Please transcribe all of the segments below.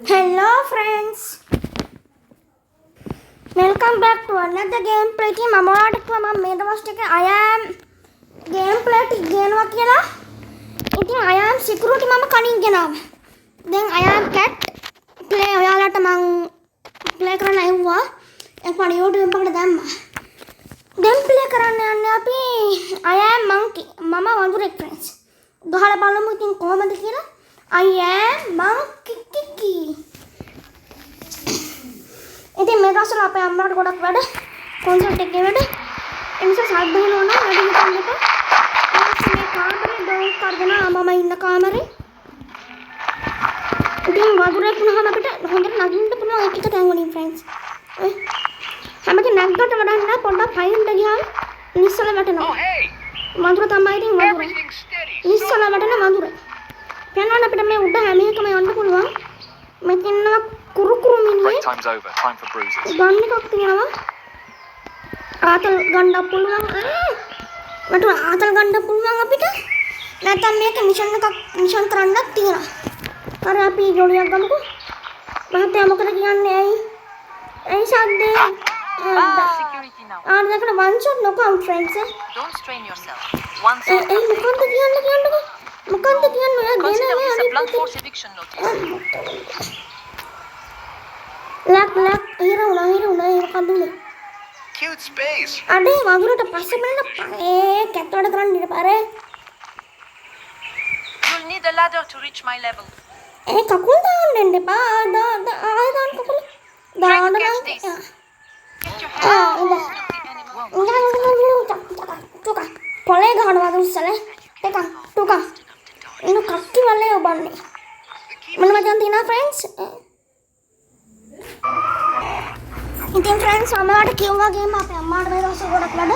Hello friends, welcome back to another gameplay. මම ඔයාලට කිව්වා මම මේ දවස් ටික I am gameplay ටික ගේනවා කියලා. ඉතින් I am security මම කලින් ගෙනාවා. දැන් I am cat play ඔයාලට මම play කරන්න ඇහුවා. එකපාර YouTube එකට දැම්මා. දැන් play කරන්න යන්නේ අපි I am monkey. මම වඳුරෙක් friends. ගහලා බලමු ඉතින් කොහමද කියලා. I am monkey kiki. ඉතින් මේ දවස්වල අපේ අම්මලාට ගොඩක් වැඩ කොන්සර්ට් එකේ වැඩ ඒ නිසා සද්ද වෙනවා නම් වැඩි හිතන්න එපා. මේ කාමරේ ඩෝර් කරගෙන මම ඉන්න කාමරේ. ඉතින් වතුරක් වුණාම අපිට හොඳට නගින්න පුළුවන් එක එක තැන් වලින් friends. හැමකේ නැග්ගට වඩා නෑ පොඩ්ඩක් පයින්ට ගියාම නිස්සල වැටෙනවා. වතුර තමයි ඉතින් වතුර. නිස්සල වැටෙන වතුර. යනවා අපිට මේ උඩ හැම එකම යන්න පුළුවන්. මෙතන කුරුකුරු මිනිහේ time's over. Time for bruises. ගන්න එකක් තියෙනවා. ආතල් ගන්න පුළුවන්. මට ආතල් ගන්න පුළුවන් අපිට. නැත්නම් මේක මිෂන් කරන්නත් තියෙනවා. අර අපි ගොඩියක් ගමුකෝ. මහත්තයා මොකද කියන්නේ ඇයි? ඇයි සද්දේ? Security now. ආන්නකට one shot knockout friends. Don't strain yourself. Once මොකන්ද කියන්නේ? මොකන්ද කියන්නේ? ඔයා consider දෙන්නේ this a blunt force eviction notice. ලක් හිරුණා ඒක කඳුනේ. Cute space. අඩේ වඳුරට පස්සේ බලන්න කැත් වැඩ කරන්න ඉන්න පාරේ. You'll need a ladder to reach my level. කකුල් දාන්න එන්න එපා. ආයෙ දාන්න කකුල. Try to දාන්න catch this. දාන්න. Get your hands off the animal. ටුක පොලේ ගහනවා දුස්සල. ටුක ඉන්න කක්ටි වලේ ඔබන්නේ. මොන මචං තියනා friends? ඉතින් friends අම්මාට කිව්වා ගේම අපේ අම්මාට මේ දවස්වල ගොඩක් වැඩ.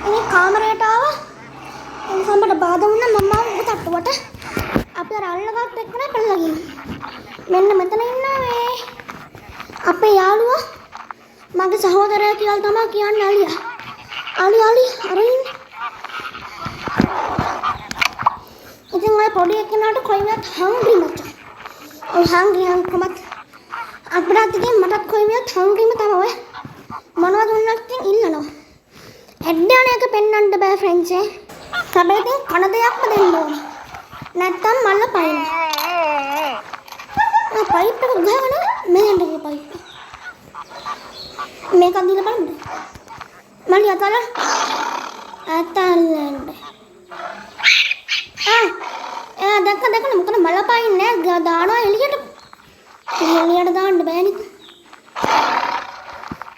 ඉතින් කාමරයට ආවා. සම්බට බාධා වුණා මම්මා උතට්ටුවට. අපි අර අල්ලගත් එක්කන පැනලා ගියා. මෙන්න මෙතන ඉන්නවා මේ අපේ යාළුවා. මගේ සහෝදරයා කියලා තමයි කියන්නේ අලියා. අලි අර ඉන්නේ. ඉතින් ඔය පොඩි එකනට කොයිවත් හංග්‍රි මචං. ඔය හංග්‍රි කොමත් අපරාධ ඉතින් මටත් කොයිවත් හංග්‍රීම තමයි. මොනවද වුණත් ඉතින් ඉන්නනවා. ඇඩ්ඩාන එක පෙන්වන්න බෑ friends. හැබැයි ඉතින් කන දෙයක්ම දෙන්න ඕනේ. නැත්තම් මල්ල පයින්. පයිප් එක ගහගෙන මෙහෙන්ට ගිය පයිප්. මේක අදින්න බලන්න. මල්ලි අතල්ලන්න. දැක්ක මොකද මල පයින්නේ නැහැ. දානවා එළියට. එළියට දාන්න බෑනේ.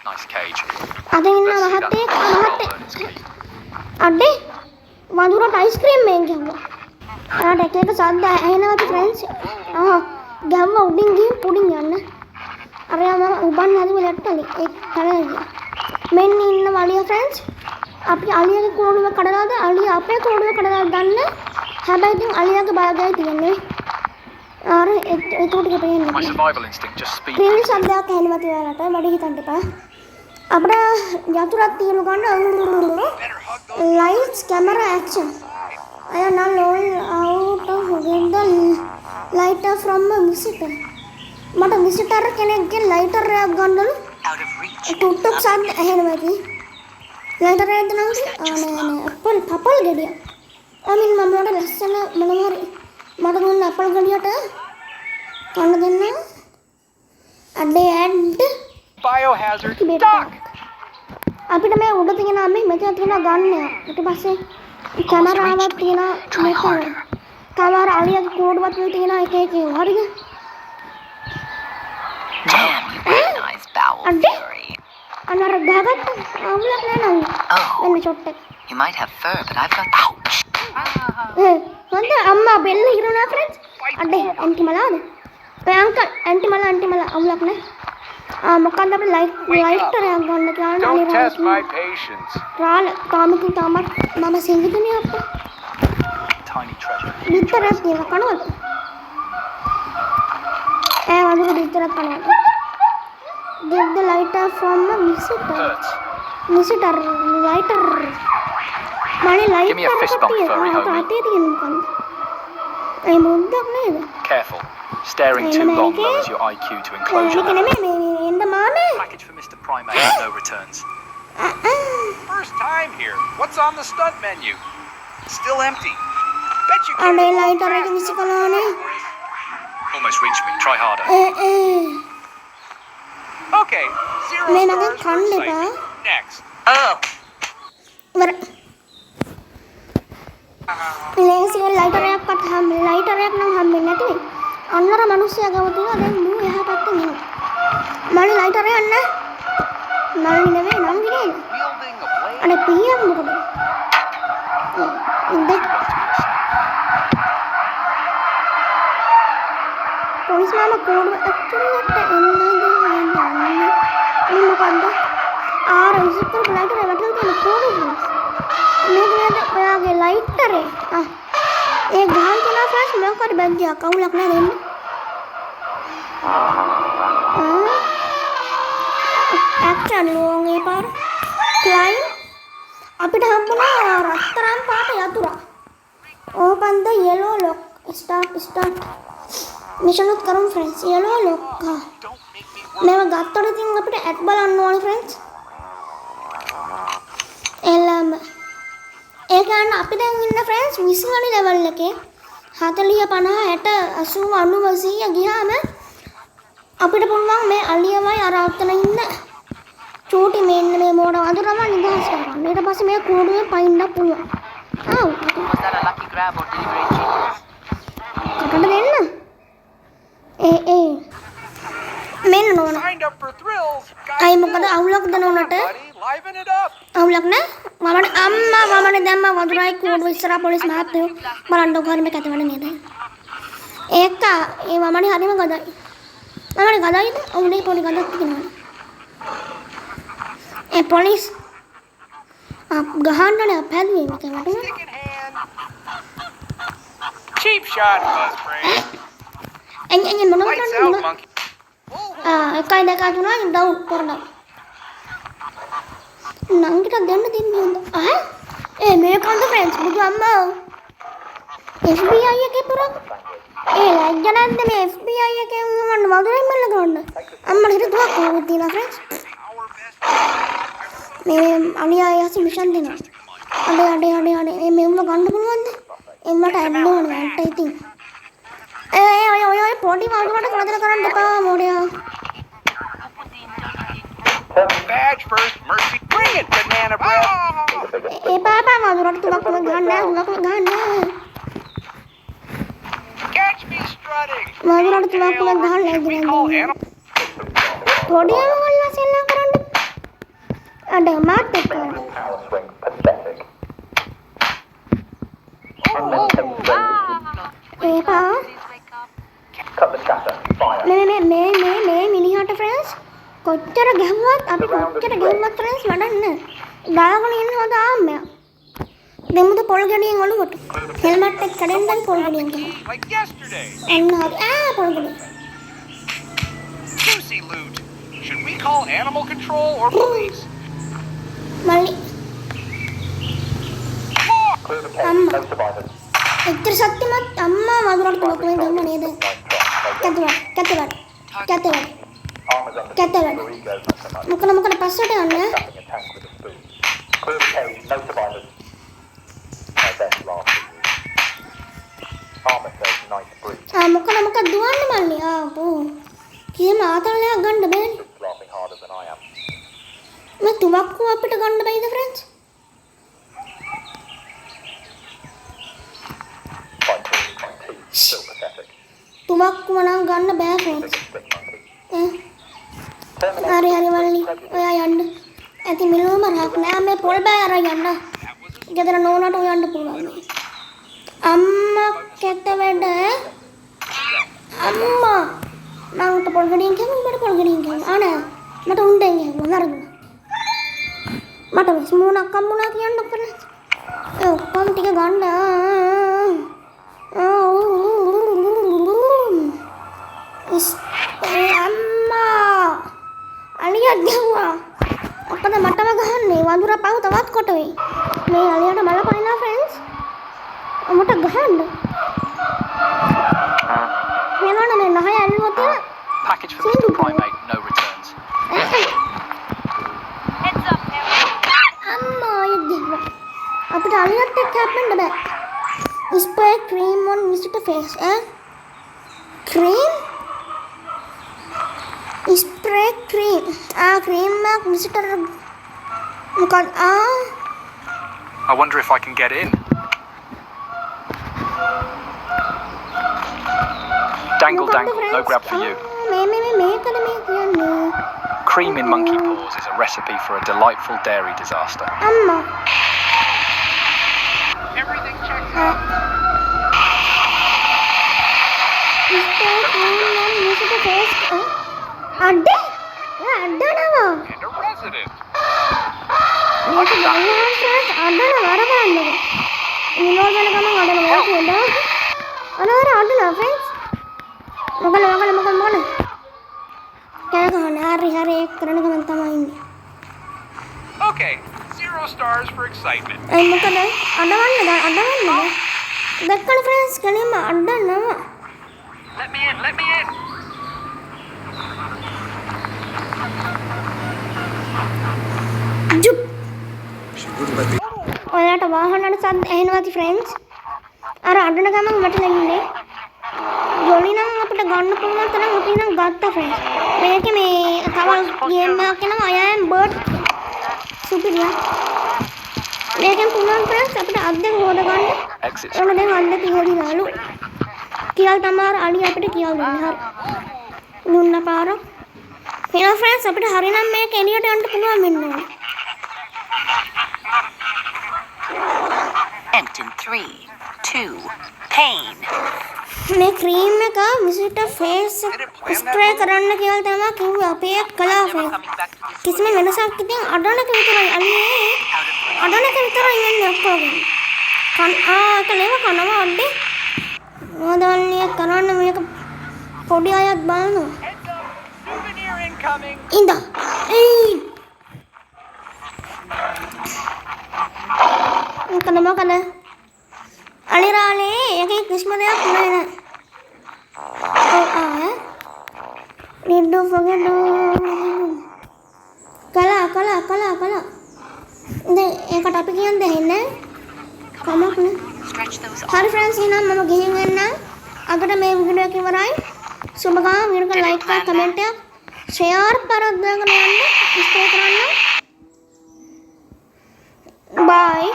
Nice cage. අද ඉන්න මහත්තයෙක් අඩේ වඳුරට අයිස්ක්‍රීම් මේන් ගැහුවා. ආට එක එක සද්ද ඇහෙනවද friends? ගැහුවා උඩින් ගිහින් පුඩින් යන්න. අරයා මම උබන් හදුවේ ලැට්ටලි. ඒක කලලා ගියා. මෙන්න ඉන්න වලිය friends. අපි අලියගේ කෝඩුව කඩලාද අලිය අපේ කෝඩුව කඩලා ගන්න. හැබැයි ඉතින් අලියගේ බාගයයි තියෙන්නේ. අර ඒක උඩ ගිහින් My survival instinct just speed. ක්‍රීල් සද්දයක් ඇහෙනවා ඔයාලට වැඩි හිතන්න එපා. අපිට යතුරක් තියලු ගන්න lights camera action. I am now rolling out of the lighter from a visitor. මට visitor කෙනෙක්ගේ lighter එකක් ගන්නලු. Out of reach. ටුට්ටක් සද්ද ඇහෙනවා කි. lighter එකක් දෙනවා නෑ අපල් ගෙඩිය. මම මට ලස්සන මොනවා හරි මට දුන්න අපල් ගෙඩියට කන්න දෙන්න. අඩේ ඇඩ් Biohazard. duck. අපිට මේ උඩ තියෙන මේ මෙතන තියෙන ගන්න. ඊට පස්සේ කැමරාවක් තියෙනවා මෙතන. කවර අලියගේ කෝඩුවක් තියෙනවා එක එක හරිද? Damn, you recognize bowel fury. අනර ගහගත්ත අවුලක් නෑ නං. මෙන්න ෂොට් එක. You might have fur, but I've got ouch. හොඳ අම්මා බෙල්ල හිරුණා friends. අඩේ ඇන්ටි මලාද? ඔය අංකල් ඇන්ටි මලා අවුලක් නෑ. මොකක්ද අපි ලයිටර් එකක් ගන්න කියලා Don't test my patience. රාල තාමක තාමත් මම සිංගිතුනේ අප්පා. Tiny treasure. බිත්තරයක් තියෙනවා කනවද? වඳුර බිත්තරයක් කනවද? Get the lighter from a visitor. Hurts. Visitor lighter. මනේ Give me a fist bump, furry homie. අතේ තියෙන මොකන්ද? ඒ මුද්දක් නේද? Careful. Staring too long lowers your IQ to enclosure මේක level. නෙමෙයි මේ එන්න මාමේ. Package for Mr. Primate, no returns. First time here. What's on the stunt menu? Still empty. Bet you අනේ can't. Lighter එක විසි කළානේ. Almost reached me. Try harder. Okay, 0 මේ stars මගෙන් for කන්න එපා. excitement. Next. Oh, ඉවර. ලේසියෙන් lighter එකක්වත් ලයිටර් එකක් නම් හම්බෙන්නේ නැති වෙයි. අන්නර මිනිස්සයා ගාව තියෙනවා දැන් මූ එහා පැත්තෙන් එනවා. මල්ලි ලයිටර් එක යන්න. මල්ලි නෙමෙයි නංගි නේද? Wielding a blade. අනේ පීයක් මොකද? ඉන්ද පොලිස් මාමා කෝඩුව ඇතුළට එන්නද හදන්නේ. මේ මොකද්ද? ආර විසිකල් ලයිටර් එක වටලා තියෙන කෝඩුව. මේක නේද ඔයාගේ ලයිටර් එක? ඒ ගහන් තියනවා ෆ්‍රෙන්ඩ්ස් මොකක්ද බැග් එක කවුලක් නෑ දෙන්න. ඇක්ෂන් ලෝන් ඒ පාර ක්ලයිම් අපිට හම්බුණා රත්තරන් පාට යතුරා. ඕපන් ද yellow lock start මිෂන් උත් කරමු ෆ්‍රෙන්ඩ්ස් yellow lock මේව ගත්තොත් ඉතින් අපිට ඇඩ් බලන්න ඕනේ ෆ්‍රෙන්ඩ්ස්. එළම ඒ ගන්න අපි දැන් ඉන්න ෆ්‍රෙන්ඩ්ස් 20 වෙනි ලෙවල් එකේ 40 50 60 80 90 100 ගියාම අපිට පුළුවන් මේ අලියමයි අර අතන ඉන්න චූටි මෙන්න මේ මෝඩ වඳුරම නිදහස් කරගන්න. ඊට පස්සේ මේ කෝඩුවේ පයින්න පුළුවන්. ආව්. was that a lucky grab or delivery genius? කටට දෙන්න. ඒ මෙන්න නෝන. Signed up for thrills. අය මොකද අවුලක්ද නෝනට? Buddy, liven it up. අවුලක් නෑ. මමනේ අම්මා මමනේ දැම්ම වඳුරයි කෝඩුව ඉස්සරහා පොලිස් මහත්තයෝ බලන්න කොහරි මේක ඇතවල නේද? ඒක ඒ මමනේ හරිම ගදයි. මමනේ ගදයිද? ඔව්නේ පොඩි ගදක් තියෙනවා. ඒ පොලිස් ගහන්නනේ අපහැදුවේ මේක වටුන. Stick in hand. Cheap shot, Buzzbrain. එන්නේ මොනවද Lights කරන්නේ out, මොනවද? monkey. එකයි දෙකයි තුනයි ඩවුන් කරනවා. නංගිට දෙන්න දෙන්නේ හොඳ. ඒ මේකන්ද ෆ්‍රෙන්ඩ්ස් බුදු අම්මා. FBI එකේ පුරක් ලයික් ගන්නද මේ FBI එකේ මම වදුරෙන් මල්ල ගන්න. අම්මට හිතුවා කොහොමද තියලා ෆ්‍රෙන්ඩ්ස්. මේ අලියා යසි මිෂන් දෙනවා. අඩේ මෙන්න ගන්න පුළුවන්ද? එම්මට ඇන්න ඕනේ ඇන්ට ඉතින්. ඔය පොඩි වදුරට කරදර කරන්න එපා මොඩියා. Badge first, Mercy. Bring it, banana bread. ඒ පාපා වදුරට තුලක් ගන්න ගන්න. Catch me strutting. වදුරට තුලක් ගහන්න We call ඉදිරියෙන්. animal. පොඩි වල්ලා සෙල්ලම් කරන්න. අඩ මාත් එක්ක. ඒපා මේ මිනිහට ෆ්‍රෙන්ඩ්ස් කොච්චර ගැහුවත් අපි කොච්චර ගැහුවත් ෆ්‍රෙන්ඩ්ස් වඩන්න දාගෙන ඉන්න හොඳ ආම්මයා දෙමුද පොල් ගෙඩියෙන් ඔලුවට හෙල්මට් එක කඩෙන් දැන් පොල් ගෙඩියෙන් ගහනවා Like yesterday. එන්න හරි පොල් ගෙඩිය Juicy loot. Should we call animal control or police? මල්ලි Look. අම්මා එච්චර සත්‍යමත් අම්මා වදුරට තුලක් වෙන ගම නේද කැතවල මොකද පස්සට යන්න මොකද දුවන්න මල්ලි ආපෝ කිසිම ආතල්ලයක් ගන්න බෑනේ මේ තුවක්කුව අපිට ගන්න බැයිද ෆ්‍රෙන්ඩ්ස් තුවක්කුව නම් ගන්න බෑ ෆ්‍රෙන්ඩ්ස් හරි මල්ලි ඔයා යන්න ඇති මිලුවම රහක් නෑ මේ පොල් බෑ අර යන්න ගෙදර නෝනට යන්න පුළුවන් අම්මා කැත වැඩ අම්මා මට පොල් ගෙඩියෙන් කියමු අනේ මට උණ්ඩෙන් කියමු නරගුණා මට විස්මුණක් අම්මුණා කියන්න කරලා ඒ ඔක්කොම ටික ගන්න අම්මා අලියක් ගැහුවා මොකද මටම ගහන්නේ වඳුර පහු තවත් කොට වෙයි මේ අලියට බලපනිනා ෆ්‍රෙන්ඩ්ස් මට ගහන්න මෙලොන මේ නහය වතුර Package for Mr. Primate, no returns. Heads up, අම්මා යද්දිවා අපිට අලියත් එක්ක හැප්පෙන්න බෑ. Spray cream on visitor face. Cream? Spray cream. Cream mark visitor. I wonder if I can get in. Dangle, dangle, no grab for you. Cream in monkey paws is a recipe for a delightful dairy disaster. Amma. Everything checks out. Spray cream on visitor face. Adde? Addanava. And a resident. මේක බලන්න friends අඩන වරවන්නක. විනෝද වෙන ගමන් අඩන මොකද කියලා. අනවර අඩන friends. මොකද. කෑ ගහන හරි ඒක කරන ගමන් තමයි ඉන්නේ. Okay, 0 stars for excitement. ඒ මොකද අඩවන්නද? දැක්කද ෆ්‍රෙන්ඩ්ස් කලින්ම අඩනවා. Let me in, let me in. ජුප්. ඔයාලට වාහන සද්ද ඇහෙනවාද ෆ්‍රෙන්ඩ්ස්? අර අඩන ගමන් මට දැනෙන්නේ. ජොලි නම් අපිට ගන්න පුළුවන් තරම් අපි නම් ගත්තා ෆ්‍රෙන්ඩ්ස්. මේකේ මේ තව ගේම් එකක් එනවා I am bird සුපිරියා. මේකෙන් පුළුවන් ෆ්‍රෙන්ඩ්ස් අපිට අද්දෙන් හොද ගන්න. Exit. ඔන්න දැන් අද්දෙන් හොදිනාලු. කියලා තමයි අලි අපිට කියලා දුන්නේ. හරි. දුන්න පාර. එහෙනම් ෆ්‍රෙන්ඩ්ස් අපිට හරිනම් මේක එළියට යන්න පුළුවන් වෙන්න ඕනේ. And in 3, 2, pain. මේ ක්‍රීම් එක විසිටර් ෆේස් ස්ප්‍රේ කරන්න කියලා තමයි කිව්වේ අපේ කලා friends. Coming back to this කිසිම වෙනසක් ඉතින් අඩනක විතරයි අලියේ අඩනක විතරයි ඉන්නේ ඔක්කොම. ඒක ලේව කනවා අඩේ. මොදවන්නේ කරන්න මේක පොඩි අයත් බලනවා. Heads up, souvenir incoming. ඉඳා. මොකද අලිරාලේ එකේ කිසිම දෙයක් නෑ නෑ. Need to forget කලා. දැන් ඒකට අපි කියන්නේ දෙන්නේ කමක් නේ. stretch those හරි ෆ්‍රෙන්ඩ්ස් එහෙනම් මම ගිහින් එන්නම්. අදට මේ වීඩියෝ එක ඉවරයි. සුබගාම වීඩියෝ එක ලයික් කරලා කමෙන්ට් එකක් ෂෙයාර් කරද්දාගෙන යන්න. ඉස්කෝ කරන්න. බයි.